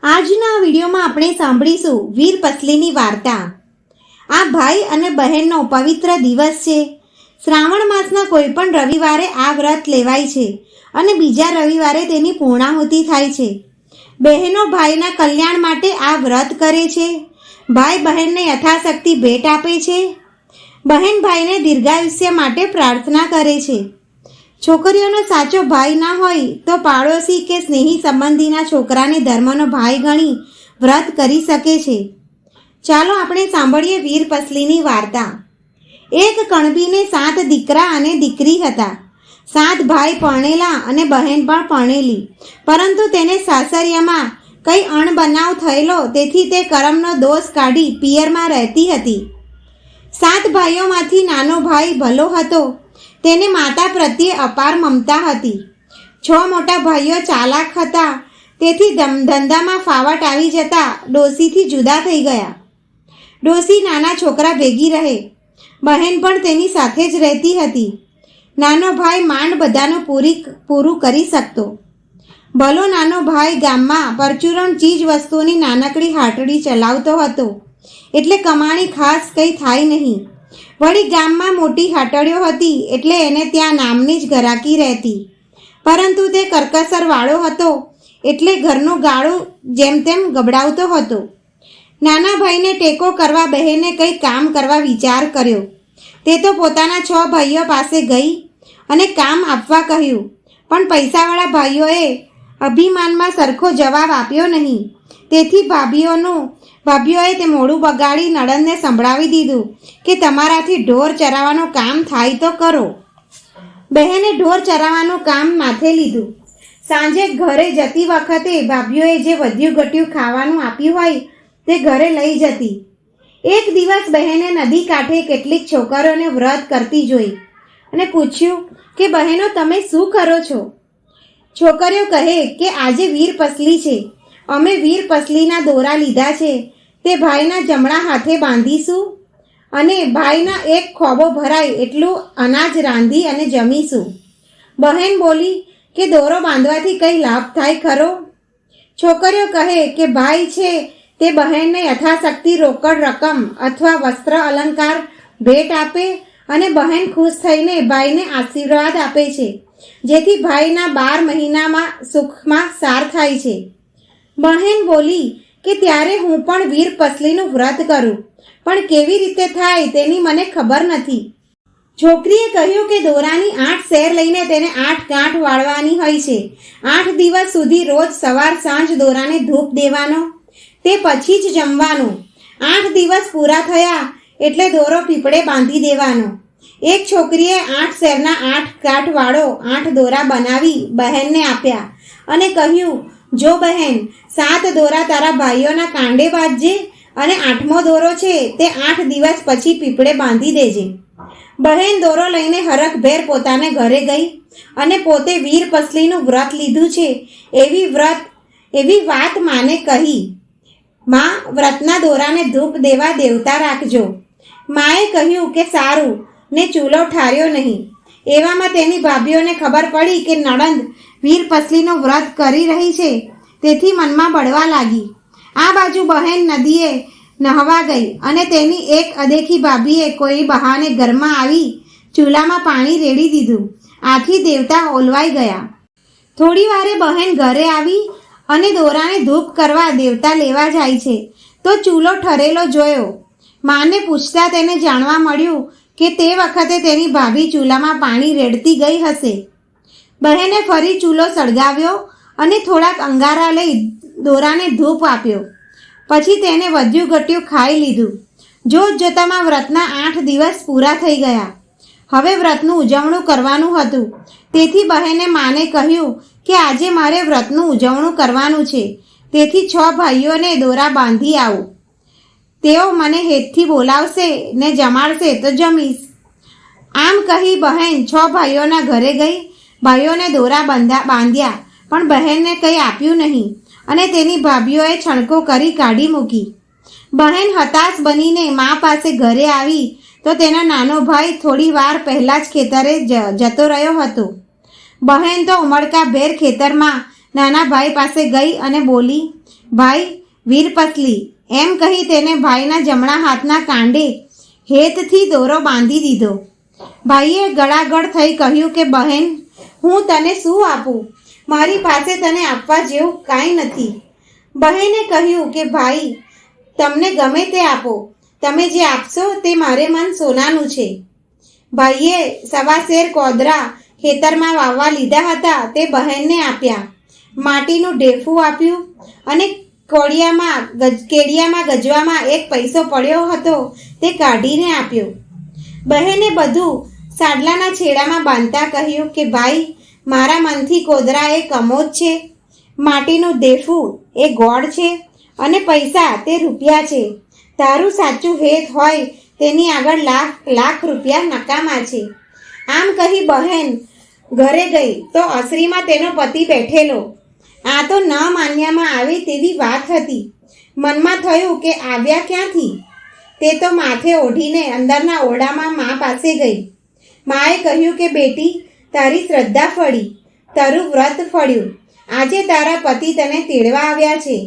આજના વિડીયોમાં આપણે સાંભળીશું વીર પસલીની વાર્તા। આ ભાઈ અને બહેનનો પવિત્ર દિવસ છે। શ્રાવણ માસના કોઈ પણ રવિવારે આ વ્રત લેવાય છે અને બીજા રવિવારે તેની પૂર્ણાહુતિ થાય છે। બહેનો ભાઈના કલ્યાણ માટે આ વ્રત કરે છે। ભાઈ બહેનને યથાશક્તિ ભેટ આપે છે। બહેન ભાઈને દીર્ઘાયુષ્ય માટે પ્રાર્થના કરે છે। છોકરીઓનો સાચો ભાઈ ના હોય તો પાડોશી કે સ્નેહી સંબંધીના છોકરાને ધર્મનો ભાઈ ગણી વ્રત કરી શકે છે। ચાલો આપણે સાંભળીએ વીર પસલીની વાર્તા। એક કણબીને 7 દીકરા અને દીકરી હતા। 7 ભાઈ પરણેલા અને બહેન પણ પરણેલી, પરંતુ તેને સાસરિયામાં કઈ અણબનાવ થયેલો, તેથી તે કરમનો દોષ કાઢી પિયરમાં રહેતી હતી। 7 ભાઈઓમાંથી નાનો ભાઈ ભલો હતો। તેને માતા પ્રત્યે અપાર મમતા હતી। 6 મોટા ભાઈઓ ચાલાક હતા, તેથી ધંધામાં ફાવટ આવી જતા ડોશીથી જુદા થઈ ગયા। ડોશી નાના છોકરા ભેગી રહે, બહેન પણ તેની સાથે જ રહેતી હતી। નાનો ભાઈ માંડ બધાનું પૂરું કરી શકતો। ભલો નાનો ભાઈ ગામમાં પરચુરણ ચીજ વસ્તુઓની નાનકડી હાટડી ચલાવતો હતો, એટલે કમાણી ખાસ કંઈ થાય નહીં। વળી ગામમાં મોટી હાટડીઓ હતી, એટલે એને ત્યાં નામની જ ઘરાકી રહેતી, પરંતુ તે કરકસરવાળો હતો, એટલે ઘરનું ગાળું જેમ તેમ ગબડાવતો હતો। નાના ભાઈને ટેકો કરવા બહેને કંઈ કામ કરવા વિચાર કર્યો। તે તો પોતાના 6 ભાઈઓ પાસે ગઈ અને કામ આપવા કહ્યું, પણ પૈસાવાળા ભાઈઓએ અભિમાનમાં સરખો જવાબ આપ્યો નહીં, તેથી ભાભીઓએ તે મોડું બગાડી નણંદને સંભળાવી દીધું કે તમારાથી ઢોર ચરાવવાનું કામ થાય તો કરો। બહેને ઢોર ચરાવવાનું કામ માથે લીધું। સાંજે ઘરે જતી વખતે ભાભીઓએ જે વધ્યું ઘટ્યું ખાવાનું આપ્યું હોય તે ઘરે લઈ જતી। એક દિવસ બહેને નદી કાંઠે કેટલીક છોકરીઓને વ્રત કરતી જોઈ અને પૂછ્યું કે બહેનો, તમે શું કરો છો? છોકરીઓ કહે કે આજે વીર પસલી છે, અમે વીર પસલીના દોરા લીધા છે, તે ભાઈના જમણા હાથે બાંધીશું અને ભાઈના એક ખોબો ભરાય એટલું અનાજ રાંધી અને જમીશું। બહેન બોલી કે દોરો બાંધવાથી કંઈ લાભ થાય ખરો? છોકરીઓ કહે કે ભાઈ છે તે બહેનને યથાશક્તિ રોકડ રકમ અથવા વસ્ત્ર અલંકાર ભેટ આપે અને બહેન ખુશ થઈને ભાઈને આશીર્વાદ આપે છે, જેથી ભાઈના 12 મહિનામાં સુખમાં સાર થાય છે। બહેન બોલી કે ત્યારે હું પણ વીર પસલીનું વ્રત કરું, પણ કેવી રીતે થાય તેની મને ખબર નથી। છોકરીએ કહ્યું કે દોરાની 8 સેર લઈને તેને 8 ગાંઠ વાળવાની હોય છે। 8 દિવસ સુધી રોજ સવાર સાંજ દોરાને ધૂપ દેવાનો, તે પછી જ જમવાનું। 8 દિવસ પૂરા થયા એટલે દોરો પીપળે બાંધી દેવાનો। એક છોકરીએ 8 સેરના 8 ગાંઠ વાળો 8 દોરા બનાવી બહેનને આપ્યા અને કહ્યું, જો બહેન, 7 દોરા તારા ભાઈઓના કાંડે બાંધજે અને 8મો દોરો છે તે 8 દિવસ પછી પીપળે બાંધી દેજે। બહેન દોરો લઈને હરખભેર પોતાને ઘરે ગઈ અને પોતે વીર પસલીનું વ્રત લીધું છે એવી વાત માને કહી, માં, વ્રતના દોરાને ધૂપ દેવા દેવતા રાખજો। માએ કહ્યું કે સારું, ને ચૂલો ઠાર્યો નહીં। એવામાં તેની ભાભીઓને ખબર પડી કે નણંદ વીર પસલીનું વ્રત કરી રહી છે, તેથી મનમાં બળવા લાગી। આ બાજુ બહેન નદીએ નહાવા ગઈ અને તેની એક અદેખી ભાભીએ કોઈ બહાને ઘરમાં આવી ચૂલામાં પાણી રેડી દીધું। આથી દેવતા ઓલવાઈ ગયા। થોડી વારે બહેન ઘરે આવી અને દોરાને ધૂપ કરવા દેવતા લેવા જાય છે તો ચૂલો ઠરેલો જોયો। માને પૂછતા તેને જાણવા મળ્યું કે તે વખતે તેની ભાભી ચૂલામાં પાણી રેડતી ગઈ હશે। બહેને ફરી ચૂલો સળગાવ્યો અને થોડાક અંગારા લઈ દોરાને ધૂપ આપ્યો, પછી તેને વધ્યું ઘટ્યું ખાઈ લીધું। જોત જોતામાં વ્રતના 8 દિવસ પૂરા થઈ ગયા। હવે વ્રતનું ઉજવણું કરવાનું હતું, તેથી બહેને માને કહ્યું કે આજે મારે વ્રતનું ઉજવણું કરવાનું છે, તેથી 6 ભાઈઓને દોરા બાંધી આવું। તેઓ મને હેતથી બોલાવશે ને જમાડશે તો જમીશ। આમ કહી બહેન 6 ભાઈઓના ઘરે ગઈ। ભાઈઓને દોરા બાંધ્યા, પણ બહેનને કંઈ આપ્યું નહીં અને તેની ભાભીઓએ છણકો કરી કાઢી મૂકી। બહેન હતાશ બનીને મા પાસે ઘરે આવી તો તેનો નાનો ભાઈ થોડી વાર પહેલાં જ ખેતરે જતો રહ્યો હતો। બહેન તો ઉમળકાભેર ખેતરમાં નાના ભાઈ પાસે ગઈ અને બોલી, ભાઈ વીરપસલી, એમ કહી તેને ભાઈના જમણા હાથના કાંડે હેતથી દોરો બાંધી દીધો. ભાઈએ ગળાગળ થઈ કહ્યું કે બહેન, હું તને શું આપું? મારી પાસે તને આપવા જેવું કાંઈ નથી. બહેને કહ્યું કે ભાઈ, તમને ગમે તે આપો, તમે જે આપશો તે મારે મન સોનાનું છે. ભાઈએ સવાશેર કોદરા ખેતરમાં વાવવા લીધા હતા તે બહેનને આપ્યા. માટીનું ઢેફું આપ્યું અને કેડિયામાં ગજવામાં એક પૈસો પડ્યો હતો તે કાઢીને આપ્યો. બહેને બધું સાડલાના છેડામાં બાંધતા કહ્યું કે ભાઈ, મારા મનથી કોદરા એ કમોદ છે, માટીનું ઢેફું એ ગોળ છે અને પૈસા તે રૂપિયા છે. તારું સાચું હેત હોય તેની આગળ લાખ લાખ રૂપિયા નકામા છે. આમ કહી બહેન ઘરે ગઈ તો અસરીમાં તેનો પતિ બેઠેલો. આ તો ન માન્યામાં આવે તેવી વાત હતી. મનમાં થયું કે આવ્યા ક્યાંથી? તે તો માથે ઓઢીને અંદરના ઓરડામાં મા પાસે ગઈ. માએ કહ્યું કે બેટી, તારી શ્રદ્ધા ફળી, તારું વ્રત ફળ્યું. આજે તારા પતિ તને તેડવા આવ્યા છે.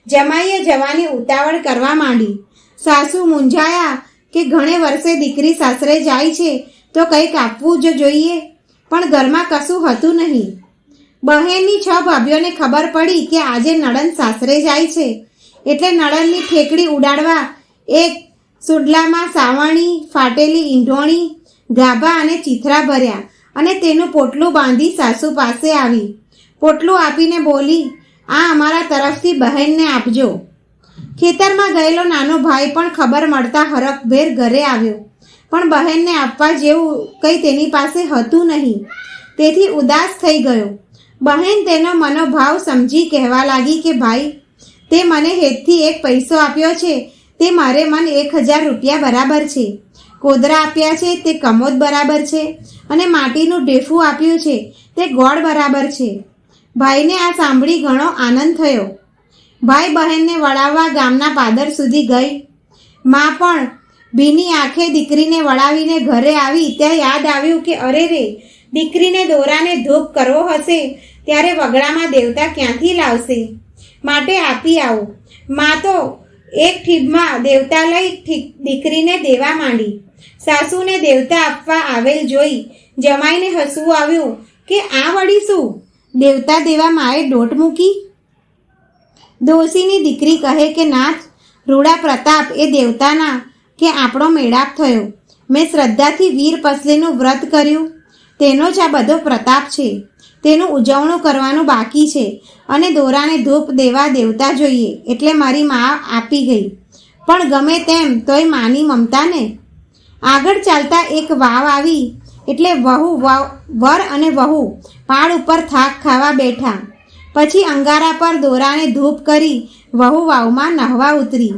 જમાઈએ જવાની ઉતાવળ કરવા માંડી. સાસુ મૂંઝાયા કે ઘણે વર્ષે દીકરી સાસરે જાય છે તો કંઈક આપવું જ જોઈએ, પણ ઘરમાં કશું હતું નહીં. બહેનની 6 ભાભીઓને ખબર પડી કે આજે નણંદ સાસરે જાય છે, એટલે નણંદની ઠેકડી ઉડાડવા એક સુડલામાં સાવણી, ફાટેલી ઈંઢોણી, ગાભા અને ચીથરા ભર્યા અને તેનું પોટલું બાંધી સાસુ પાસે આવી. પોટલું આપીને બોલી, આ અમારા તરફથી બહેનને આપજો. ખેતરમાં ગયેલો નાનો ભાઈ પણ ખબર મળતા હરખભેર ઘરે આવ્યો, પણ બહેનને આપવા જેવું કંઈ તેની પાસે હતું નહીં. તેથી ઉદાસ થઈ ગયો. બહેન તેનો મનોભાવ સમજી કહેવા લાગી કે ભાઈ, તે મને હેતથી એક પૈસો આપ્યો છે તે મારે મન 1000 રૂપિયા બરાબર છે. કોદરા આપ્યા છે તે કમોદ બરાબર છે અને માટીનું ઢેફું આપ્યું છે તે ગોળ બરાબર છે. ભાઈને આ સાંભળી ઘણો આનંદ થયો. ભાઈ બહેનને વળાવવા ગામના પાદર સુધી ગઈ. મા પણ ભીની આંખે દીકરીને વળાવીને ઘરે આવી ત્યાં યાદ આવ્યું કે અરે રે, દીકરીને દોરાને ધૂપ કરવો હશે ત્યારે વગડામાં દેવતા ક્યાંથી લાવશે? માટે આપી આવું. મા તો એક ઠીબમાં દેવતા લઈ દીકરીને દેવા માંડી. સાસુને દેવતા આપવા આવેલ જોઈ જમાઈને હસવું આવ્યું કે આ વળી શું? દેવતા દેવા માએ દોટ મૂકી? ડોશીની દીકરી કહે કે નાથ, રૂડા પ્રતાપ એ દેવતાના કે આપણો મેળાપ થયો. મેં શ્રદ્ધાથી વીરપસલીનું વ્રત કર્યું, તેનો જ આ બધો પ્રતાપ છે. તેનું ઉજવણું કરવાનું બાકી છે અને દોરાને ધૂપ દેવા દેવતા જોઈએ એટલે મારી મા આપી ગઈ. પણ ગમે તેમ તોય માની મમતા ને. આગળ ચાલતા એક વાવ આવી એટલે વર અને વહુ પાડ ઉપર થાક ખાવા બેઠા. પછી અંગારા પર દોરાને ધૂપ કરી વહુ વાવમાં નહવા ઉતરી.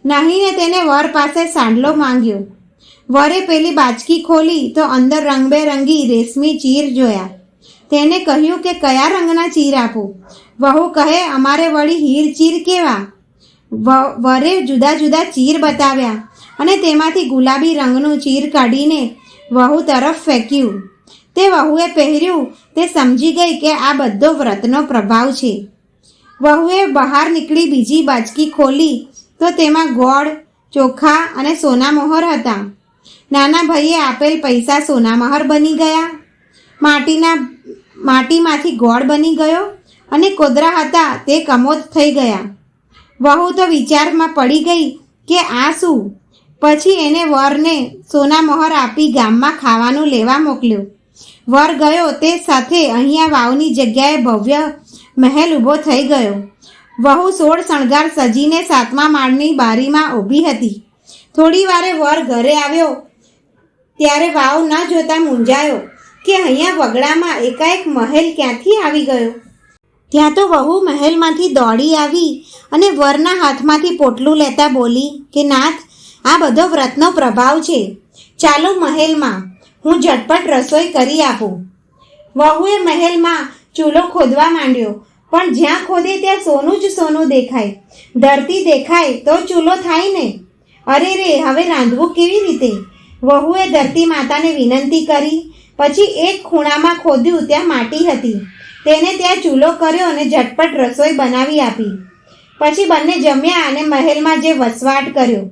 નહીને તેને વર પાસે સાંડલો માંગ્યો. વરે પેલી બાચકી ખોલી તો અંદર રંગબેરંગી રેશમી ચીર જોયા. તેને કહ્યું કે કયા રંગના ચીર આપું? વહુ કહે, અમારે વળી હીર ચીર કેવા? વરે જુદા જુદા ચીર બતાવ્યા અને તેમાંથી ગુલાબી રંગનું ચીર કાઢીને વહુ તરફ ફેંક્યું. તે વહુએ પહેર્યું તે સમજી ગઈ કે આ બધો વ્રતનો પ્રભાવ છે. વહુએ બહાર નીકળી બીજી બાચકી ખોલી તો તેમાં ગોળ, ચોખા અને સોનામહોર હતા. નાના ભાઈએ આપેલ પૈસા સોનામહોર બની ગયા. માટીમાંથી ગોળ બની ગયો અને કોદરા હતા તે કમોદ થઈ ગયા. વહુ તો વિચારમાં પડી ગઈ કે આ શું? પછી એને વરને સોનામહોર આપી ગામમાં ખાવાનું લેવા મોકલ્યો. વર ગયો તે સાથે અહીંયા વાવની જગ્યાએ ભવ્ય મહેલ ઊભો થઈ ગયો. વહુ 16 શણગાર સજીને 7મા માળની બારીમાં ઊભી હતી. થોડી વારે વર ઘરે આવ્યો ત્યારે વાવ ન જોતા મૂંઝાયો કે અહીંયા વગડામાં એકાએક મહેલ ક્યાંથી આવી ગયો. ત્યાં તો વહુ મહેલમાંથી દોડી આવી અને વરના હાથમાંથી પોટલું લેતા બોલી કે નાથ, આ બધો વ્રતનો પ્રભાવ છે. ચાલો મહેલમાં, હું ઝટપટ રસોઈ કરી આપું. વહુએ મહેલમાં ચૂલો ખોદવા માંડ્યો, પણ જ્યાં ખોદે ત્યાં સોનું જ સોનું દેખાય. ધરતી દેખાય તો ચૂલો થાય ને. અરે રે, હવે રાંધવું કેવી રીતે? વહુએ ધરતી માતાને વિનંતી કરી. પછી એક ખૂણામાં ખોદ્યું, ત્યાં માટી હતી. તેને ત્યાં ચૂલો કર્યો અને ઝટપટ રસોઈ બનાવી આપી. પછી બંને જમ્યા અને મહેલમાં જે વસવાટ કર્યો.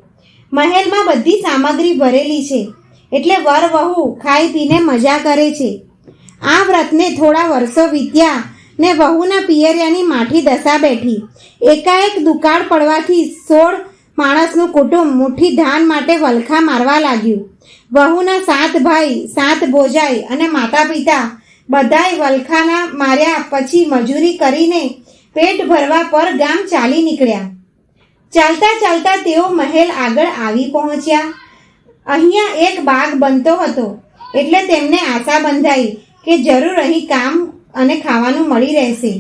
મહેલમાં બધી સામગ્રી ભરેલી છે એટલે વર વહુ ખાઈ પીને મજા કરે છે. આ વ્રતને થોડા વર્ષો વીત્યા ને વહુના પિયરિયાની માઠી દશા બેઠી. એકાએક દુકાળ પડવાથી 16 માણસનું કુટુંબ મુઠ્ઠી ધાન માટે વલખા મારવા લાગ્યું. વહુના 7 ભાઈ 7 ભોજાઈ અને માતા પિતા બધાય વલખાના માર્યા પછી મજૂરી કરીને પેટ ભરવા પર ગામ ચાલી નીકળ્યા. ચાલતા ચાલતા તેઓ મહેલ આગળ આવી પહોંચ્યા. અહીંયા એક બાગ બનતો હતો એટલે તેમને આશા બંધાઈ કે જરૂર અહીં કામ અને ખાવાનું મળી રહેશે.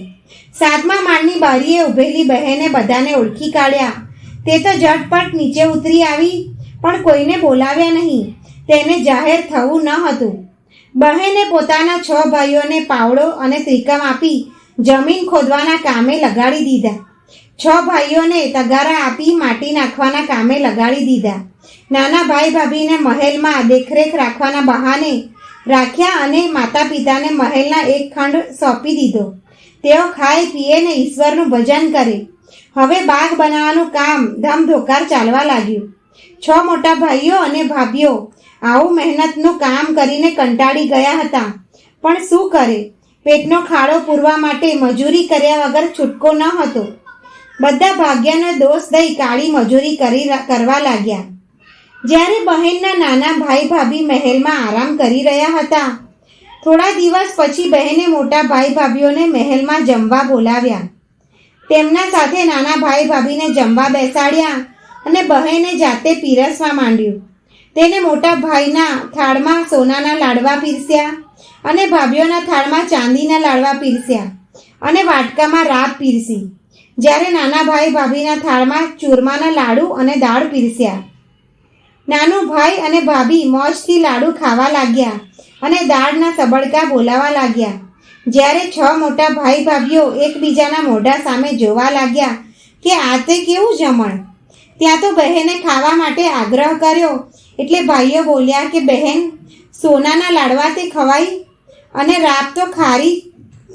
7મા માળની બારીએ ઊભેલી બહેને બધાને ઓળખી કાઢ્યા. તે તો ઝટપટ નીચે ઉતરી આવી પણ કોઈને બોલાવ્યા નહીં. તેને જાહેર થવું ન હતું. બહેને પોતાના 6 ભાઈઓને પાવડો અને ત્રિકમ આપી જમીન ખોદવાના કામે લગાડી દીધા. 6 ભાઈઓને તગારા આપી માટી નાખવાના કામે લગાડી દીધા. નાના ભાઈ ભાભીને મહેલમાં દેખરેખ રાખવાના બહાને રાખ્યા અને માતા પિતાને મહેલના એક ખંડ સોંપી દીધો. તેઓ ખાય પીએ ને ઈશ્વરનું ભજન કરે. હવે બાગ બનાવવાનું કામ ધમધોકાર ચાલવા લાગ્યું. 6 મોટા ભાઈઓ અને ભાભીઓ આવું મહેનતનું કામ કરીને કંટાળી ગયા હતા. પણ શું કરે, પેટનો ખાડો પૂરવા માટે મજૂરી કર્યા વગર છૂટકો ન હતો. બધા ભાગ્યનો દોષ દઈ કાળી મજૂરી કરવા લાગ્યા. જ્યારે બહેનના નાના ભાઈ ભાભી મહેલમાં આરામ કરી રહ્યા હતા, થોડા દિવસ પછી બહેને મોટા ભાઈ ભાભીઓને મહેલમાં જમવા બોલાવ્યા. તેમના સાથે નાના ભાઈ ભાભીને જમવા બેસાડ્યા અને બહેને જાતે પીરસવા માંડ્યું. તેને મોટા ભાઈના થાળમાં સોનાના લાડવા પીરસ્યા અને ભાભીઓના થાળમાં ચાંદીના લાડવા પીરસ્યા અને વાટકામાં રાબ પીરસી. જ્યારે નાના ભાઈ ભાભીના થાળમાં ચૂરમાના લાડુ અને દાળ પીરસ્યા. નાનું ભાઈ અને ભાભી મોજથી લાડુ ખાવા લાગ્યા અને દાળના સબડકા બોલાવા લાગ્યા. જ્યારે 6 મોટા ભાઈ ભાભીઓ એકબીજાના મોઢા સામે જોવા લાગ્યા કે આ તે કેવું જમણ. ત્યાં તો બહેને ખાવા માટે આગ્રહ કર્યો એટલે ભાઈઓ બોલ્યા કે બહેન, સોનાના લાડવા તે ખવાય અને રાબ તો ખારી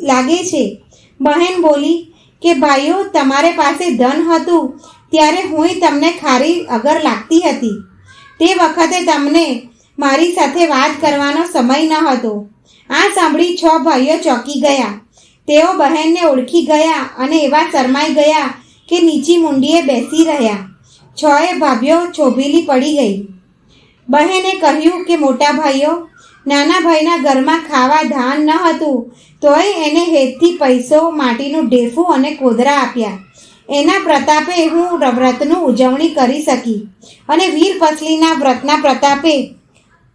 લાગે છે. બહેન બોલી કે ભાઈઓ, તમારે પાસે ધન હતું ત્યારે હુંય તમને ખારી અગર લાગતી હતી. તે વખતે તમને મારી સાથે વાત કરવાનો સમય ન હતો. આ સાંભળી 6 ભાઈઓ ચોંકી ગયા. તેઓ બહેનને ઓળખી ગયા અને એવા શરમાઈ ગયા કે નીચી મુંડીએ બેસી રહ્યા. 6 ભાભીઓ છોભીલી પડી ગઈ. બહેને કહ્યું કે મોટા ભાઈઓ, નાના ભાઈના ઘરમાં ખાવા ધાન ન હતું તોય એને હેતથી પૈસો, માટીનું ઢેફું અને કોદરા આપ્યા. એના પ્રતાપે હું વ્રતનું ઉજવણી કરી શકી અને વીર પસલીના વ્રતના પ્રતાપે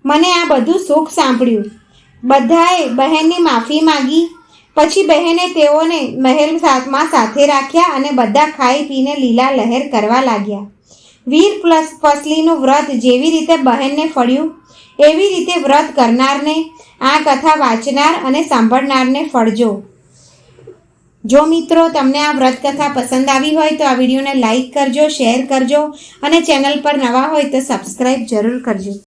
મને આ બધું સુખ સાંપડ્યું. બધાએ બહેનની માફી માંગી. પછી બહેને તેઓને મહેલ સાથે રાખ્યા અને બધા ખાઈ પીને લીલા લહેર કરવા લાગ્યા. વીર પસલીનું વ્રત જેવી રીતે બહેનને ફળ્યું એવી રીતે વ્રત કરનારને, આ કથા વાંચનાર અને સાંભળનારને ફળજો. જો મિત્રો તમને આ વ્રત કથા પસંદ આવી હોય તો આ વિડીયોને લાઈક કરજો, શેર કરજો અને ચેનલ પર નવા હોય તો સબસ્ક્રાઈબ જરૂર કરજો.